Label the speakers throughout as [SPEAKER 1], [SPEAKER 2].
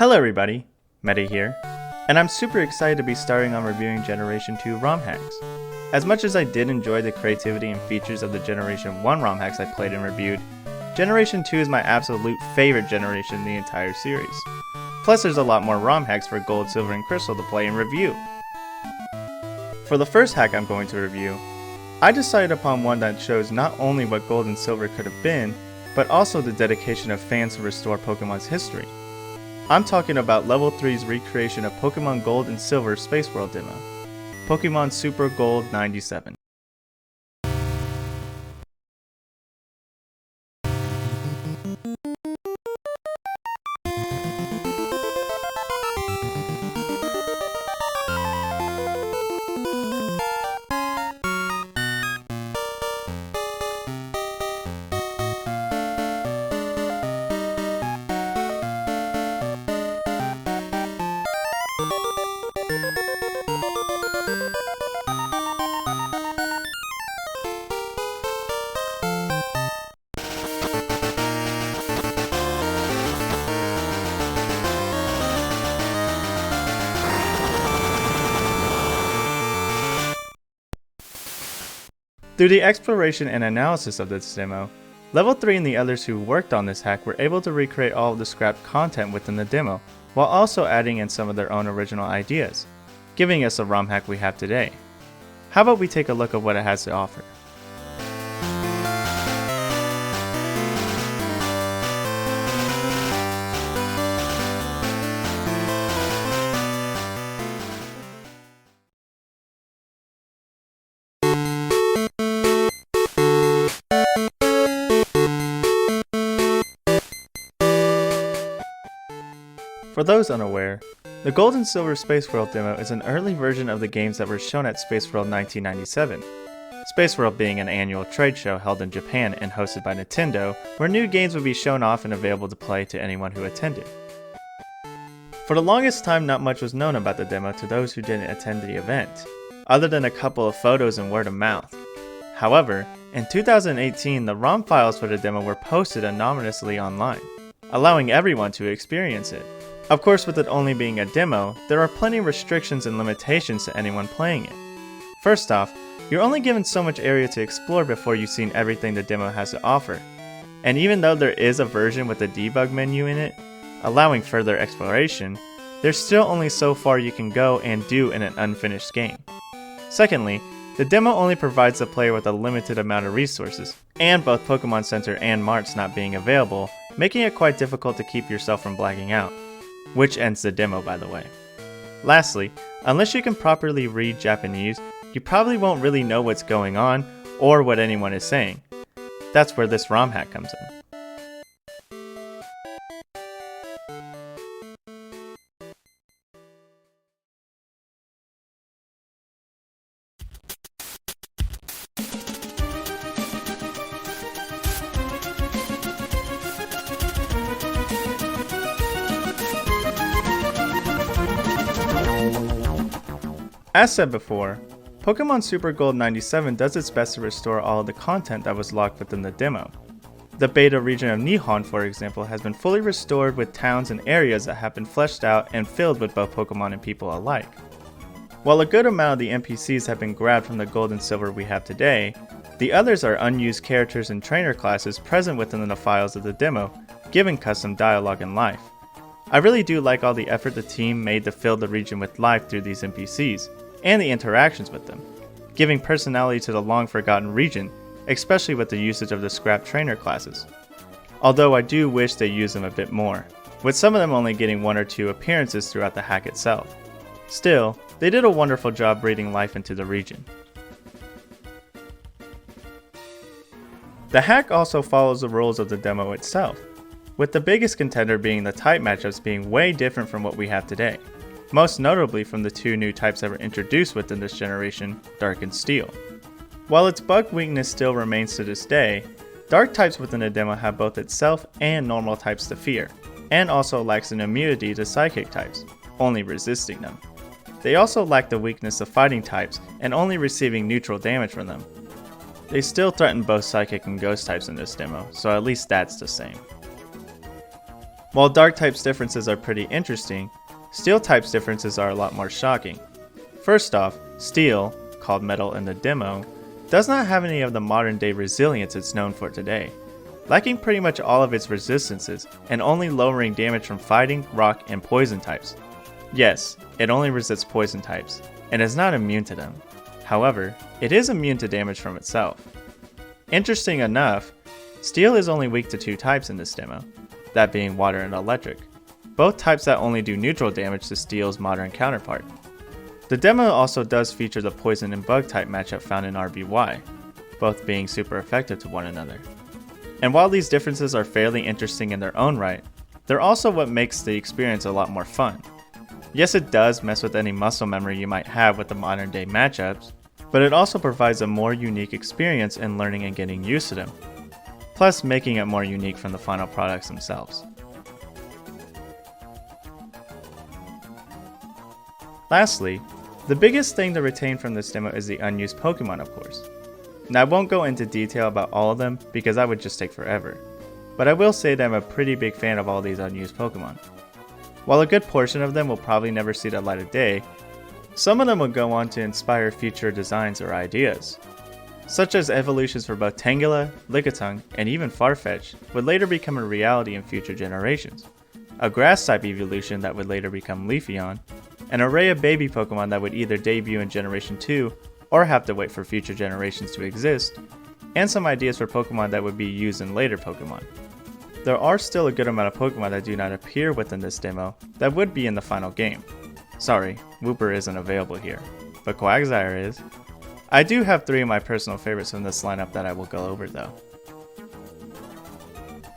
[SPEAKER 1] Hello everybody, Meta here, and I'm super excited to be starting on reviewing Generation 2 ROM hacks. As much as I did enjoy the creativity and features of the Generation 1 ROM hacks I played and reviewed, Generation 2 is my absolute favorite generation in the entire series. Plus there's a lot more ROM hacks for Gold, Silver, and Crystal to play and review. For the first hack I'm going to review, I decided upon one that shows not only what Gold and Silver could have been, but also the dedication of fans to restore Pokemon's history. I'm talking about Level 3's recreation of Pokemon Gold and Silver Spaceworld demo, Pokemon Super Gold 97. Through the exploration and analysis of this demo, Level 3 and the others who worked on this hack were able to recreate all of the scrapped content within the demo, while also adding in some of their own original ideas, giving us the ROM hack we have today. How about we take a look at what it has to offer? For those unaware, the Gold and Silver Spaceworld demo is an early version of the games that were shown at Spaceworld 1997, Spaceworld being an annual trade show held in Japan and hosted by Nintendo, where new games would be shown off and available to play to anyone who attended. For the longest time, not much was known about the demo to those who didn't attend the event, other than a couple of photos and word of mouth. However, in 2018, the ROM files for the demo were posted anonymously online, allowing everyone to experience it. Of course, with it only being a demo, there are plenty of restrictions and limitations to anyone playing it. First off, you're only given so much area to explore before you've seen everything the demo has to offer. And even though there is a version with a debug menu in it, allowing further exploration, there's still only so far you can go and do in an unfinished game. Secondly, the demo only provides the player with a limited amount of resources, and both Pokemon Center and Marts not being available, making it quite difficult to keep yourself from blacking out. Which ends the demo, by the way. Lastly, unless you can properly read Japanese, you probably won't really know what's going on or what anyone is saying. That's where this ROM hack comes in. As said before, Pokemon Super Gold 97 does its best to restore all of the content that was locked within the demo. The beta region of Nihon, for example, has been fully restored with towns and areas that have been fleshed out and filled with both Pokemon and people alike. While a good amount of the NPCs have been grabbed from the Gold and Silver we have today, the others are unused characters and trainer classes present within the files of the demo, giving custom dialogue and life. I really do like all the effort the team made to fill the region with life through these NPCs, and the interactions with them, giving personality to the long-forgotten region, especially with the usage of the scrap trainer classes. Although I do wish they used them a bit more, with some of them only getting 1 or 2 appearances throughout the hack itself. Still, they did a wonderful job breathing life into the region. The hack also follows the rules of the demo itself, with the biggest contender being the type matchups being way different from what we have today, most notably from the 2 new types that were introduced within this generation, Dark and Steel. While its bug weakness still remains to this day, Dark types within the demo have both itself and normal types to fear, and also lacks an immunity to Psychic types, only resisting them. They also lack the weakness of Fighting types and only receiving neutral damage from them. They still threaten both Psychic and Ghost types in this demo, so at least that's the same. While Dark types differences are pretty interesting, Steel types differences are a lot more shocking. First off, Steel, called Metal in the demo, does not have any of the modern day resilience it's known for today, lacking pretty much all of its resistances and only lowering damage from fighting, rock, and poison types. Yes, it only resists poison types, and is not immune to them. However, it is immune to damage from itself. Interesting enough, Steel is only weak to 2 types in this demo, that being water and electric, both types that only do neutral damage to Steel's modern counterpart. The demo also does feature the poison and bug type matchup found in RBY, both being super effective to one another. And while these differences are fairly interesting in their own right, they're also what makes the experience a lot more fun. Yes, it does mess with any muscle memory you might have with the modern day matchups, but it also provides a more unique experience in learning and getting used to them, plus making it more unique from the final products themselves. Lastly, the biggest thing to retain from this demo is the unused Pokemon, of course. Now I won't go into detail about all of them because that would just take forever, but I will say that I'm a pretty big fan of all these unused Pokemon. While a good portion of them will probably never see the light of day, some of them will go on to inspire future designs or ideas, such as evolutions for both Tangela, Lickitung, and even Farfetch would later become a reality in future generations, a grass type evolution that would later become Leafeon, an array of baby Pokemon that would either debut in Generation 2 or have to wait for future generations to exist, and some ideas for Pokemon that would be used in later Pokemon. There are still a good amount of Pokemon that do not appear within this demo that would be in the final game. Sorry, Wooper isn't available here, but Quagsire is. I do have 3 of my personal favorites from this lineup that I will go over though.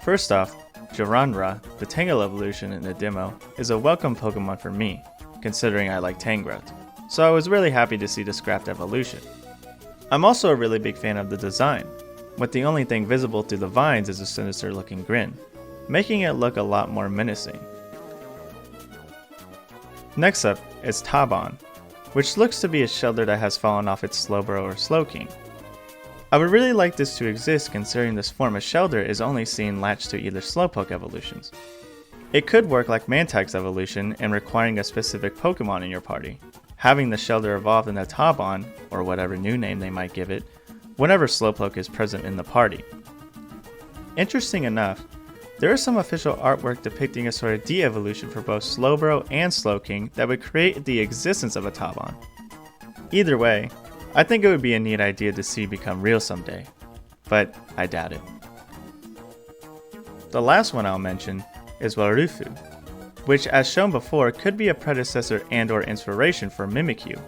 [SPEAKER 1] First off, Giranra, the Tangela evolution in the demo, is a welcome Pokemon for me, considering I like Tangrowth, so I was really happy to see the scrapped evolution. I'm also a really big fan of the design, with the only thing visible through the vines is a sinister looking grin, making it look a lot more menacing. Next up is Taban, which looks to be a Shelter that has fallen off its Slowbro or Slowking. I would really like this to exist considering this form of Shelter is only seen latched to either Slowpoke evolutions. It could work like Mantag's evolution and requiring a specific Pokemon in your party, having the Shelter evolve into Taban, or whatever new name they might give it, whenever Slowpoke is present in the party. Interesting enough, there is some official artwork depicting a sort of de-evolution for both Slowbro and Slowking that would create the existence of a Taban. Either way, I think it would be a neat idea to see become real someday, but I doubt it. The last one I'll mention is Warufu, which as shown before could be a predecessor and or inspiration for Mimikyu,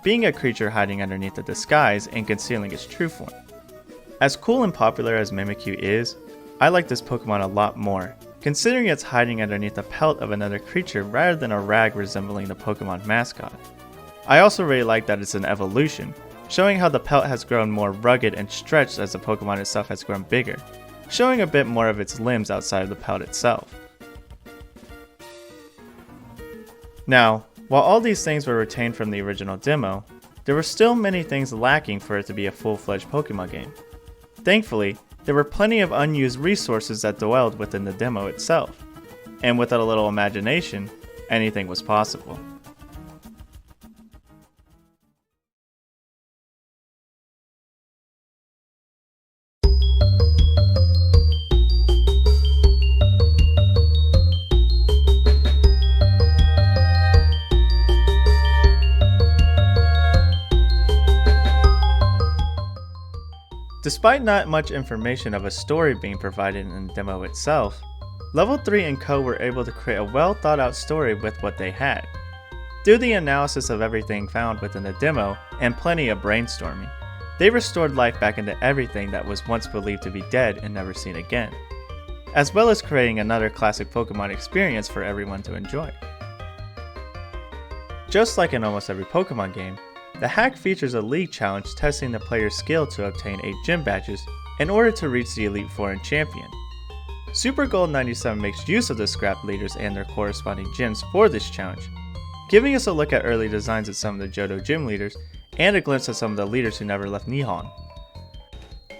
[SPEAKER 1] being a creature hiding underneath a disguise and concealing its true form. As cool and popular as Mimikyu is, I like this Pokemon a lot more, considering it's hiding underneath the pelt of another creature rather than a rag resembling the Pokemon mascot. I also really like that it's an evolution, showing how the pelt has grown more rugged and stretched as the Pokemon itself has grown bigger, showing a bit more of its limbs outside of the pelt itself. Now, while all these things were retained from the original demo, there were still many things lacking for it to be a full-fledged Pokemon game. Thankfully, there were plenty of unused resources that dwelled within the demo itself, and with a little imagination, anything was possible. Despite not much information of a story being provided in the demo itself, Level 3 and Co were able to create a well thought out story with what they had. Through the analysis of everything found within the demo and plenty of brainstorming, they restored life back into everything that was once believed to be dead and never seen again, as well as creating another classic Pokemon experience for everyone to enjoy. Just like in almost every Pokemon game, the hack features a league challenge testing the player's skill to obtain 8 gym badges in order to reach the Elite Four and Champion. Super Gold 97 makes use of the scrap leaders and their corresponding gyms for this challenge, giving us a look at early designs of some of the Johto gym leaders and a glimpse of some of the leaders who never left Nihon.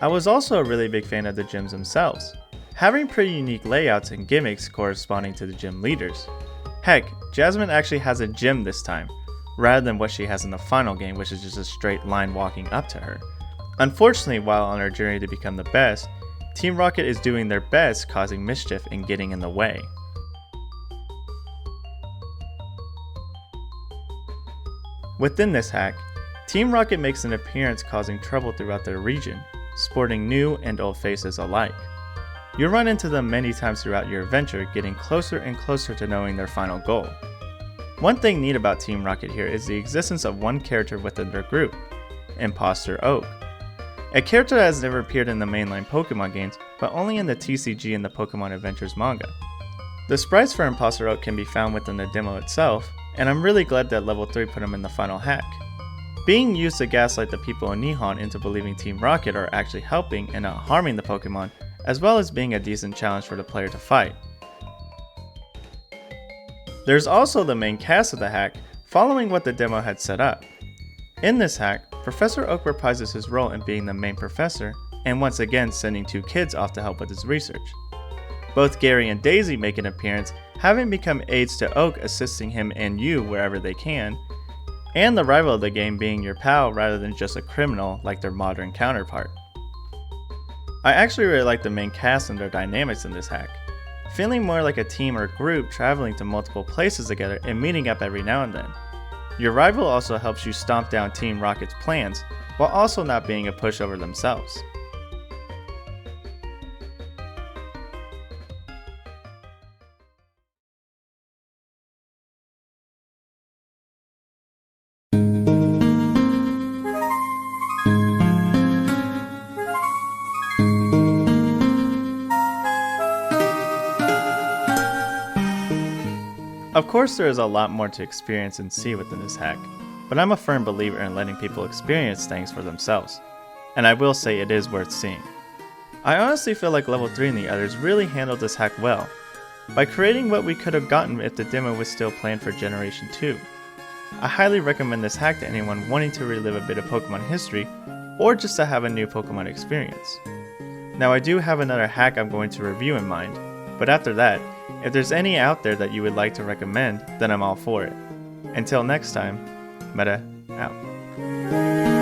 [SPEAKER 1] I was also a really big fan of the gyms themselves, having pretty unique layouts and gimmicks corresponding to the gym leaders. Heck, Jasmine actually has a gym this time, rather than what she has in the final game, which is just a straight line walking up to her. Unfortunately, while on her journey to become the best, Team Rocket is doing their best, causing mischief and getting in the way. Within this hack, Team Rocket makes an appearance causing trouble throughout their region, sporting new and old faces alike. You'll run into them many times throughout your adventure, getting closer and closer to knowing their final goal. One thing neat about Team Rocket here is the existence of one character within their group, Imposter Oak. A character that has never appeared in the mainline Pokemon games, but only in the TCG and the Pokemon Adventures manga. The sprites for Imposter Oak can be found within the demo itself, and I'm really glad that level 3 put him in the final hack. Being used to gaslight the people in Nihon into believing Team Rocket are actually helping and not harming the Pokemon, as well as being a decent challenge for the player to fight. There's also the main cast of the hack, following what the demo had set up. In this hack, Professor Oak reprises his role in being the main professor, and once again sending 2 kids off to help with his research. Both Gary and Daisy make an appearance, having become aides to Oak, assisting him and you wherever they can, and the rival of the game being your pal rather than just a criminal like their modern counterpart. I actually really like the main cast and their dynamics in this hack, feeling more like a team or group traveling to multiple places together and meeting up every now and then. Your rival also helps you stomp down Team Rocket's plans, while also not being a pushover themselves. Of course, there is a lot more to experience and see within this hack, but I'm a firm believer in letting people experience things for themselves, and I will say it is worth seeing. I honestly feel like level 3 and the others really handled this hack well, by creating what we could have gotten if the demo was still planned for Generation 2. I highly recommend this hack to anyone wanting to relive a bit of Pokemon history, or just to have a new Pokemon experience. Now I do have another hack I'm going to review in mind, but after that, if there's any out there that you would like to recommend, then I'm all for it. Until next time, Meta out.